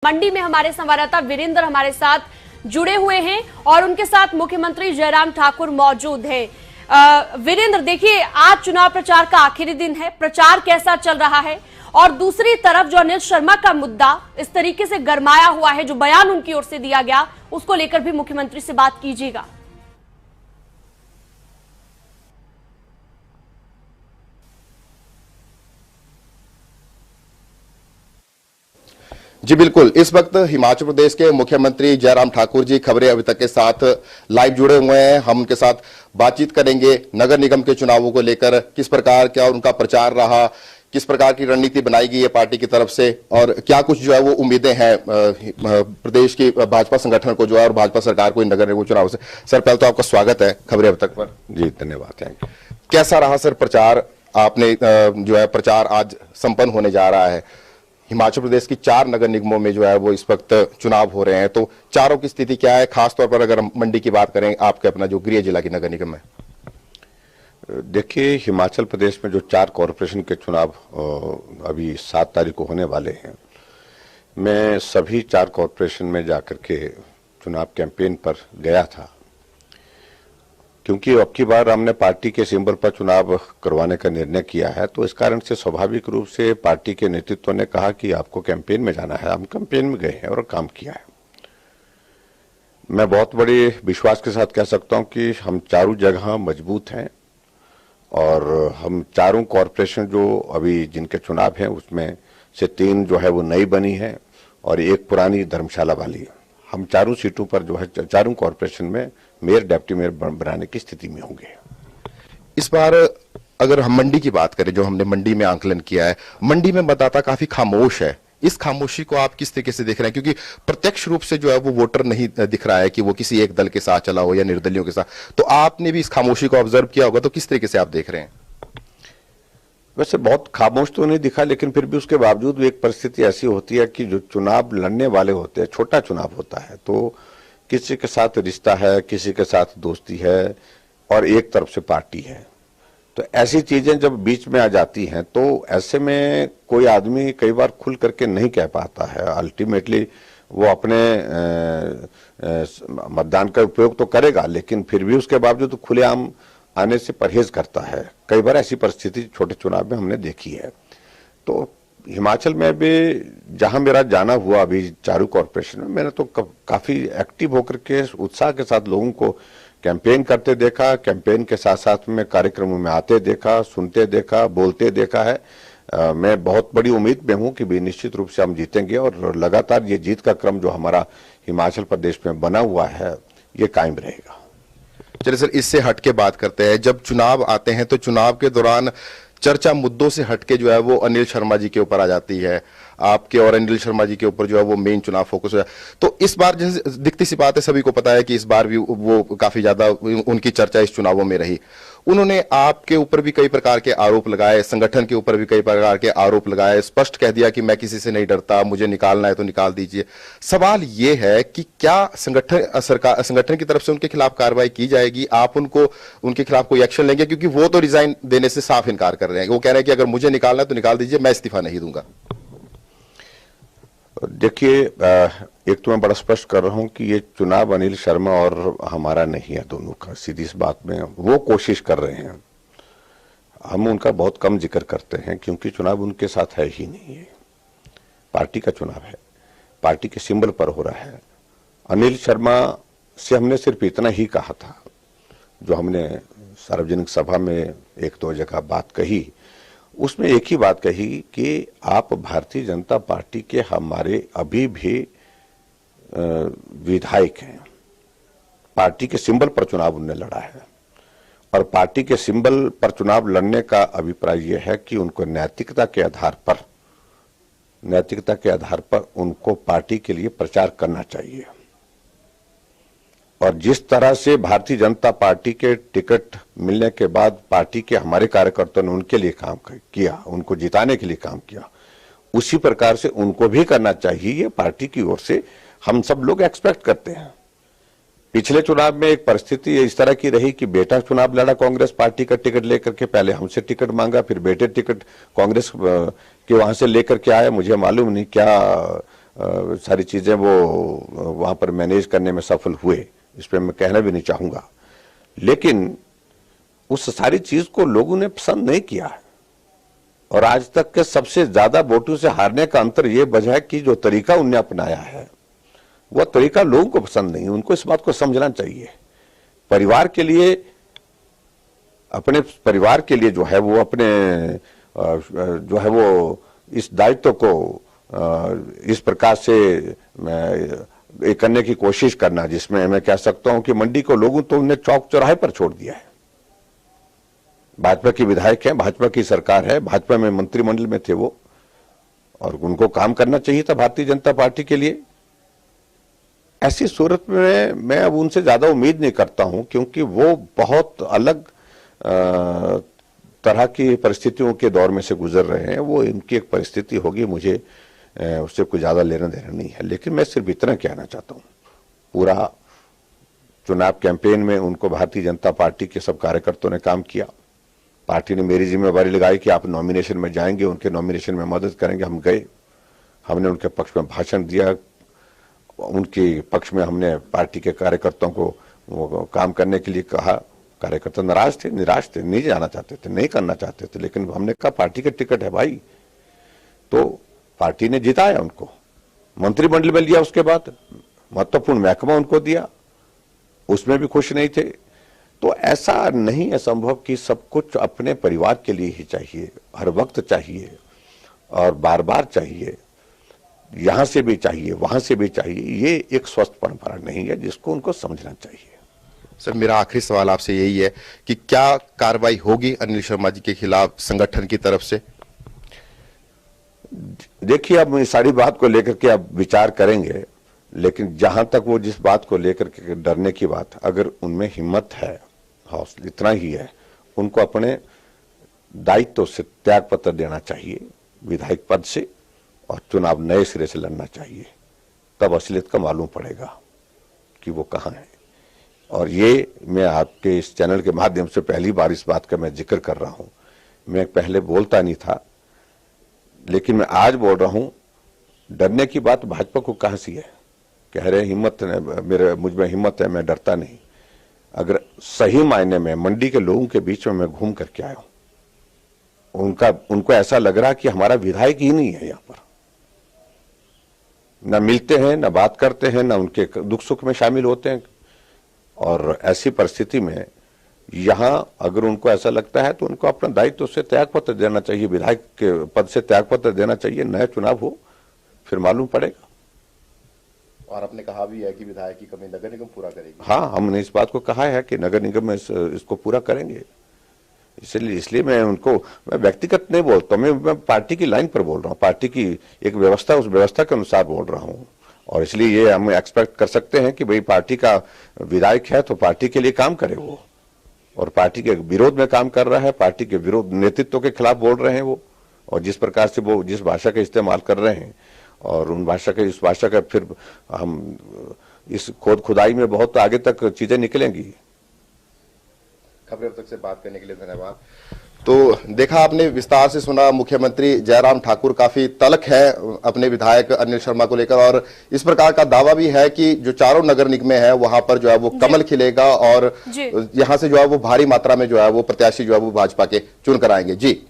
मंडी में हमारे संवाददाता वीरेंद्र हमारे साथ जुड़े हुए हैं और उनके साथ मुख्यमंत्री जयराम ठाकुर मौजूद हैं। वीरेंद्र, देखिए, आज चुनाव प्रचार का आखिरी दिन है, प्रचार कैसा चल रहा है? और दूसरी तरफ जो अनिल शर्मा का मुद्दा इस तरीके से गरमाया हुआ है, जो बयान उनकी ओर से दिया गया, उसको लेकर भी मुख्यमंत्री से बात कीजिएगा। जी बिल्कुल, इस वक्त हिमाचल प्रदेश के मुख्यमंत्री जयराम ठाकुर जी खबरें अभी तक के साथ लाइव जुड़े हुए हैं। हम उनके साथ बातचीत करेंगे नगर निगम के चुनावों को लेकर, किस प्रकार क्या उनका प्रचार रहा, किस प्रकार की रणनीति बनाई गई है पार्टी की तरफ से और क्या कुछ जो है वो उम्मीदें हैं प्रदेश की भाजपा संगठन को जो है और भाजपा सरकार को इन नगर निगम चुनाव से। सर, पहले तो आपका स्वागत है खबरें अब तक पर। जी धन्यवाद। कैसा रहा सर प्रचार? आपने जो है प्रचार आज संपन्न होने जा रहा है। हिमाचल प्रदेश की 4 नगर निगमों में जो है वो इस वक्त चुनाव हो रहे हैं, तो चारों की स्थिति क्या है? खासतौर पर अगर हम मंडी की बात करें, आपके अपना जो गृह जिला की नगर निगम है। देखिए, हिमाचल प्रदेश में जो 4 कॉरपोरेशन के चुनाव अभी 7 तारीख को होने वाले हैं, मैं सभी 4 कॉरपोरेशन में जाकर के चुनाव कैंपेन पर गया था, क्योंकि अब की बार हमने पार्टी के सिंबल पर चुनाव करवाने का निर्णय किया है। तो इस कारण से स्वाभाविक रूप से पार्टी के नेतृत्व ने कहा कि आपको कैंपेन में जाना है। हम कैंपेन में गए हैं और काम किया है। मैं बहुत बड़े विश्वास के साथ कह सकता हूं कि हम चारों जगह मजबूत हैं और हम चारों कॉरपोरेशन जो अभी जिनके चुनाव हैं उसमें से 3 जो है वो नई बनी है और 1 पुरानी धर्मशाला वाली है। हम चारों सीटों पर जो है चारों कॉरपोरेशन में मेयर डिप्टी मेयर बनाने की स्थिति में होंगे। इस बार अगर हम मंडी की बात करें, जो हमने मंडी में आंकलन किया है, मंडी में मतदाता काफी खामोश है। इस खामोशी को आप किस तरीके से देख रहे हैं? क्योंकि प्रत्यक्ष रूप से जो है वो वोटर नहीं दिख रहा है कि वो किसी एक दल के साथ चला हो या निर्दलियों के साथ। तो आपने भी इस खामोशी को ऑब्जर्व किया होगा, तो किस तरीके से आप देख रहे हैं? वैसे बहुत खामोश तो नहीं दिखा, लेकिन फिर भी उसके बावजूद भी एक परिस्थिति ऐसी होती है कि जो चुनाव लड़ने वाले होते हैं, छोटा चुनाव होता है, तो किसी के साथ रिश्ता है, किसी के साथ दोस्ती है और एक तरफ से पार्टी है। तो ऐसी चीजें जब बीच में आ जाती हैं तो ऐसे में कोई आदमी कई बार खुल करके नहीं कह पाता है। अल्टीमेटली वो अपने मतदान का उपयोग तो करेगा, लेकिन फिर भी उसके बावजूद खुलेआम आने से परहेज करता है। कई बार ऐसी परिस्थिति छोटे चुनाव में हमने देखी है। तो हिमाचल में भी जहां मेरा जाना हुआ अभी चारों कॉरपोरेशन में, मैंने तो काफी एक्टिव होकर के उत्साह के साथ लोगों को कैंपेन करते देखा, कैंपेन के साथ साथ में कार्यक्रमों में आते देखा, सुनते देखा, बोलते देखा है। मैं बहुत बड़ी उम्मीद में हूं कि भी निश्चित रूप से हम जीतेंगे और लगातार ये जीत का क्रम जो हमारा हिमाचल प्रदेश में बना हुआ है ये कायम रहेगा। चलिए सर, इससे हटके बात करते हैं। जब चुनाव आते हैं तो चुनाव के दौरान चर्चा मुद्दों से हटके जो है वो अनिल शर्मा जी के ऊपर आ जाती है। आपके और अनिल शर्मा जी के ऊपर जो है वो मेन चुनाव फोकस है। तो इस बार जैसे दिखती सी बात है, सभी को पता है कि इस बार भी वो काफी ज्यादा उनकी चर्चा इस चुनावों में रही। उन्होंने आपके ऊपर भी कई प्रकार के आरोप लगाए, संगठन के ऊपर भी कई प्रकार के आरोप लगाए, स्पष्ट कह दिया कि मैं किसी से नहीं डरता, मुझे निकालना है तो निकाल दीजिए। सवाल ये है कि क्या संगठन की तरफ से उनके खिलाफ कार्रवाई की जाएगी? आप उनके खिलाफ कोई एक्शन लेंगे? क्योंकि वो तो रिजाइन देने से साफ इनकार कर रहे हैं। वो कह रहे हैं कि अगर मुझे निकालना है तो निकाल दीजिए, मैं इस्तीफा नहीं दूंगा। देखिए, एक तो मैं बड़ा स्पष्ट कर रहा हूं कि ये चुनाव अनिल शर्मा और हमारा नहीं है, दोनों का। सीधी इस बात में वो कोशिश कर रहे हैं, हम उनका बहुत कम जिक्र करते हैं क्योंकि चुनाव उनके साथ है ही नहीं है। पार्टी का चुनाव है, पार्टी के सिंबल पर हो रहा है। अनिल शर्मा से हमने सिर्फ इतना ही कहा था, जो हमने सार्वजनिक सभा में 1-2 जगह बात कही, उसमें एक ही बात कही कि आप भारतीय जनता पार्टी के हमारे अभी भी विधायक हैं। पार्टी के सिंबल पर चुनाव उन्होंने लड़ा है और पार्टी के सिंबल पर चुनाव लड़ने का अभिप्राय यह है कि उनको नैतिकता के आधार पर उनको पार्टी के लिए प्रचार करना चाहिए। और जिस तरह से भारतीय जनता पार्टी के टिकट मिलने के बाद पार्टी के हमारे कार्यकर्ताओं ने उनके लिए काम किया, उनको जिताने के लिए काम किया, उसी प्रकार से उनको भी करना चाहिए। ये पार्टी की ओर से हम सब लोग एक्सपेक्ट करते हैं। पिछले चुनाव में एक परिस्थिति इस तरह की रही कि बेटा चुनाव लड़ा कांग्रेस पार्टी का टिकट लेकर के, पहले हमसे टिकट मांगा, फिर बेटे टिकट कांग्रेस के वहां से लेकर के आया। मुझे मालूम नहीं क्या सारी चीजें वो वहां पर मैनेज करने में सफल हुए, इस पर मैं कहना भी नहीं चाहूंगा, लेकिन उस सारी चीज को लोगों ने पसंद नहीं किया है। और आज तक के सबसे ज्यादा वोटों से हारने का अंतर यह वजह है कि जो तरीका उन्होंने अपनाया है वह तरीका लोगों को पसंद नहीं। उनको इस बात को समझना चाहिए, परिवार के लिए, अपने परिवार के लिए जो है वो अपने जो है वो इस दायित्व को इस प्रकार से करने की कोशिश करना, जिसमें मैं कह सकता हूं कि मंडी को लोगों तो उन्हें चौक चौराहे पर छोड़ दिया है। भाजपा की विधायक हैं, भाजपा की सरकार है, भाजपा में मंत्रिमंडल में थे वो, और उनको काम करना चाहिए था भारतीय जनता पार्टी के लिए। ऐसी सूरत में मैं अब उनसे ज्यादा उम्मीद नहीं करता हूं, क्योंकि वो बहुत अलग तरह की परिस्थितियों के दौर में से गुजर रहे हैं। वो इनकी एक परिस्थिति होगी, मुझे उससे कोई ज्यादा लेना देना नहीं है। लेकिन मैं सिर्फ इतना कहना चाहता हूं, पूरा चुनाव कैंपेन में उनको भारतीय जनता पार्टी के सब कार्यकर्ताओं ने काम किया। पार्टी ने मेरी जिम्मेवारी लगाई कि आप नॉमिनेशन में जाएंगे, उनके नॉमिनेशन में मदद करेंगे। हम गए, हमने उनके पक्ष में भाषण दिया, उनके पक्ष में हमने पार्टी के कार्यकर्ताओं को वो काम करने के लिए कहा। कार्यकर्ता नाराज थे, निराश थे, नहीं जाना चाहते थे, नहीं करना चाहते थे, लेकिन हमने कहा पार्टी के टिकट है भाई, तो पार्टी ने जिताया उनको, मंत्रिमंडल में लिया, उसके बाद महत्वपूर्ण महकमा उनको दिया, उसमें भी खुश नहीं थे। तो ऐसा नहीं है संभव कि सब कुछ अपने परिवार के लिए ही चाहिए, हर वक्त चाहिए और बार बार चाहिए, यहां से भी चाहिए, वहां से भी चाहिए। ये एक स्वस्थ परंपरा नहीं है, जिसको उनको समझना चाहिए। सर, मेरा आखिरी सवाल आपसे यही है कि क्या कार्रवाई होगी अनिल शर्मा जी के खिलाफ संगठन की तरफ से? देखिए, अब इस सारी बात को लेकर के अब विचार करेंगे, लेकिन जहां तक वो जिस बात को लेकर के डरने की बात, अगर उनमें हिम्मत है, हौसला इतना ही है, उनको अपने दायित्व से त्याग पत्र देना चाहिए विधायक पद से, और चुनाव नए सिरे से लड़ना चाहिए। तब असलियत का मालूम पड़ेगा कि वो कहां है। और ये मैं आपके इस चैनल के माध्यम से पहली बार इस बात का मैं जिक्र कर रहा हूं। मैं पहले बोलता नहीं था, लेकिन मैं आज बोल रहा हूं। डरने की बात भाजपा को कहां सी है? कह रहे हिम्मत, मेरे मुझ में हिम्मत है, मैं डरता नहीं। अगर सही मायने में मंडी के लोगों के बीच में मैं घूम करके आया हूं, उनको ऐसा लग रहा कि हमारा विधायक ही नहीं है, यहाँ पर न मिलते हैं, न बात करते हैं, न उनके दुख सुख में शामिल होते हैं। और ऐसी परिस्थिति में यहां अगर उनको ऐसा लगता है तो उनको अपना दायित्व से त्यागपत्र देना चाहिए, विधायक के पद से त्यागपत्र देना चाहिए। नया चुनाव हो, फिर मालूम पड़ेगा। और आपने कहा भी है कि विधायक की कमी नगर निगम पूरा करेगी। हाँ, हमने इस बात को कहा है कि नगर निगम में इसको पूरा करेंगे। इसलिए मैं व्यक्तिगत नहीं बोलता, मैं पार्टी की लाइन पर बोल रहा हूँ, पार्टी की एक व्यवस्था, उस व्यवस्था के अनुसार बोल रहा हूँ। और इसलिए ये हम एक्सपेक्ट कर सकते हैं कि भाई पार्टी का विधायक है तो पार्टी के लिए काम करे वो, और पार्टी के विरोध में काम कर रहा है, पार्टी के विरोध नेतृत्व के खिलाफ बोल रहे हैं वो, और जिस प्रकार से वो जिस भाषा का इस्तेमाल कर रहे हैं, और इस भाषा का फिर हम इस खुदाई में बहुत आगे तक चीजें निकलेंगी। खबरें अब तक से बात करने के लिए धन्यवाद। तो देखा आपने, विस्तार से सुना, मुख्यमंत्री जयराम ठाकुर काफी तल्ख है अपने विधायक अनिल शर्मा को लेकर, और इस प्रकार का दावा भी है कि जो चारों नगर निगम है वहां पर जो है वो कमल खिलेगा, और यहां से जो है वो भारी मात्रा में जो है वो प्रत्याशी जो है वो भाजपा के चुन कर आएंगे। जी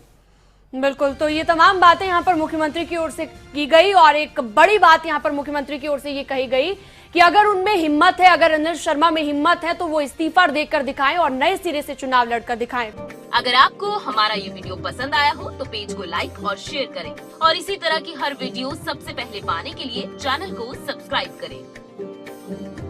बिल्कुल, तो ये तमाम बातें यहाँ पर मुख्यमंत्री की ओर से की गई, और एक बड़ी बात यहाँ पर मुख्यमंत्री की ओर से ये कही गई कि अगर उनमें हिम्मत है, अगर अनिल शर्मा में हिम्मत है, तो वो इस्तीफा देकर दिखाएं और नए सिरे से चुनाव लड़कर दिखाएं। अगर आपको हमारा ये वीडियो पसंद आया हो तो पेज को लाइक और शेयर करें, और इसी तरह की हर वीडियो सबसे पहले पाने के लिए चैनल को सब्सक्राइब करें।